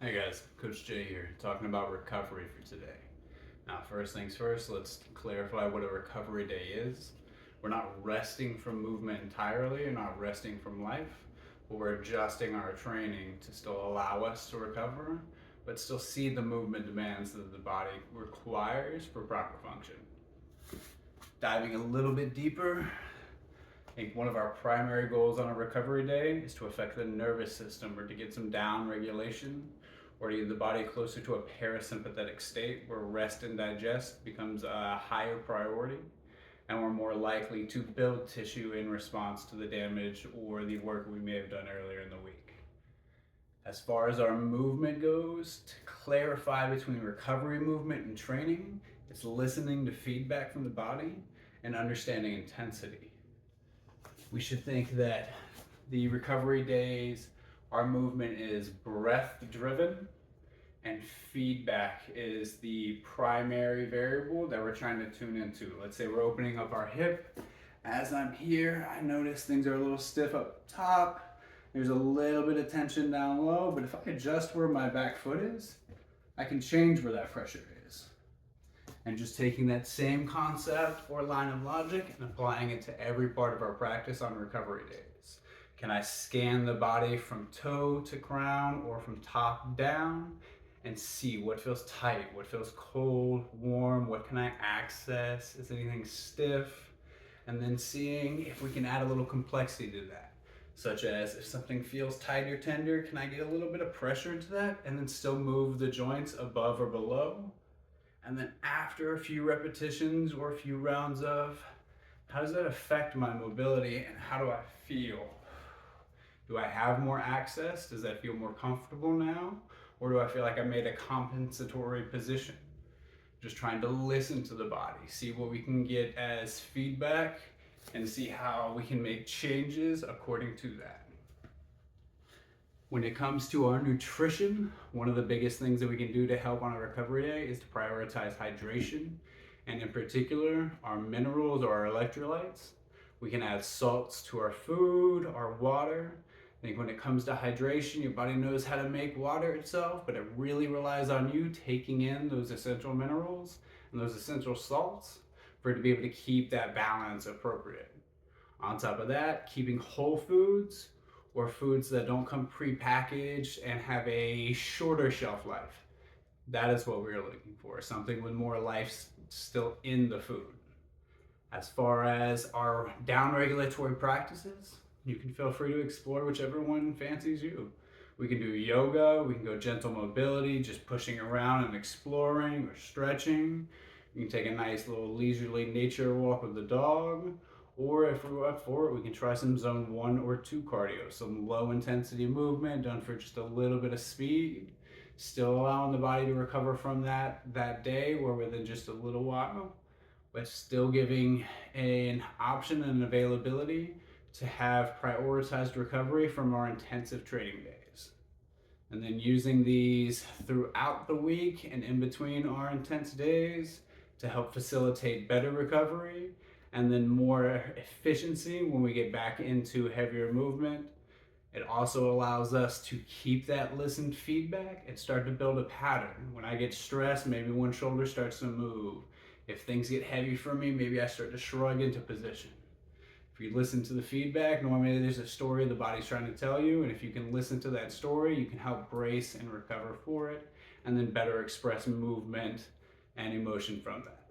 Hey guys, Coach Jay here, talking about recovery for today. Now, first things first, let's clarify what a recovery day is. We're not resting from movement entirely, or not resting from life, but we're adjusting our training to still allow us to recover, but still see the movement demands that the body requires for proper function. Diving a little bit deeper, I think one of our primary goals on a recovery day is to affect the nervous system or to get some down regulation or to get the body closer to a parasympathetic state where rest and digest becomes a higher priority and we're more likely to build tissue in response to the damage or the work we may have done earlier in the week. As far as our movement goes, to clarify between recovery movement and training, it's listening to feedback from the body and understanding intensity. We should think that the recovery days, our movement is breath driven and feedback is the primary variable that we're trying to tune into. Let's say we're opening up our hip. As I'm here, I notice things are a little stiff up top. There's a little bit of tension down low, but if I adjust where my back foot is, I can change where that pressure is. And just taking that same concept or line of logic and applying it to every part of our practice on recovery days. Can I scan the body from toe to crown or from top down and see what feels tight, what feels cold, warm, what can I access, is anything stiff? And then seeing if we can add a little complexity to that, such as if something feels tight or tender, can I get a little bit of pressure into that and then still move the joints above or below? And then after a few repetitions or a few rounds of, how does that affect my mobility and how do I feel? Do I have more access? Does that feel more comfortable now? Or do I feel like I made a compensatory position? Just trying to listen to the body, see what we can get as feedback and see how we can make changes according to that. When it comes to our nutrition, one of the biggest things that we can do to help on a recovery day is to prioritize hydration, and in particular, our minerals or our electrolytes. We can add salts to our food, our water. I think when it comes to hydration, your body knows how to make water itself, but it really relies on you taking in those essential minerals and those essential salts for it to be able to keep that balance appropriate. On top of that, keeping whole foods or foods that don't come pre-packaged and have a shorter shelf life. That is what we're looking for, something with more life still in the food. As far as our down-regulatory practices, you can feel free to explore whichever one fancies you. We can do yoga, we can go gentle mobility, just pushing around and exploring or stretching. You can take a nice little leisurely nature walk with the dog, or if we're up for it, we can try some zone 1 or 2 cardio, some low intensity movement done for just a little bit of speed, still allowing the body to recover from that day or within just a little while, but still giving an option and availability to have prioritized recovery from our intensive training days. And then using these throughout the week and in between our intense days to help facilitate better recovery and then more efficiency when we get back into heavier movement. It also allows us to keep that listened feedback and start to build a pattern. When I get stressed, maybe one shoulder starts to move. If things get heavy for me, maybe I start to shrug into position. If you listen to the feedback, normally there's a story the body's trying to tell you, and if you can listen to that story, you can help brace and recover for it, and then better express movement and emotion from that.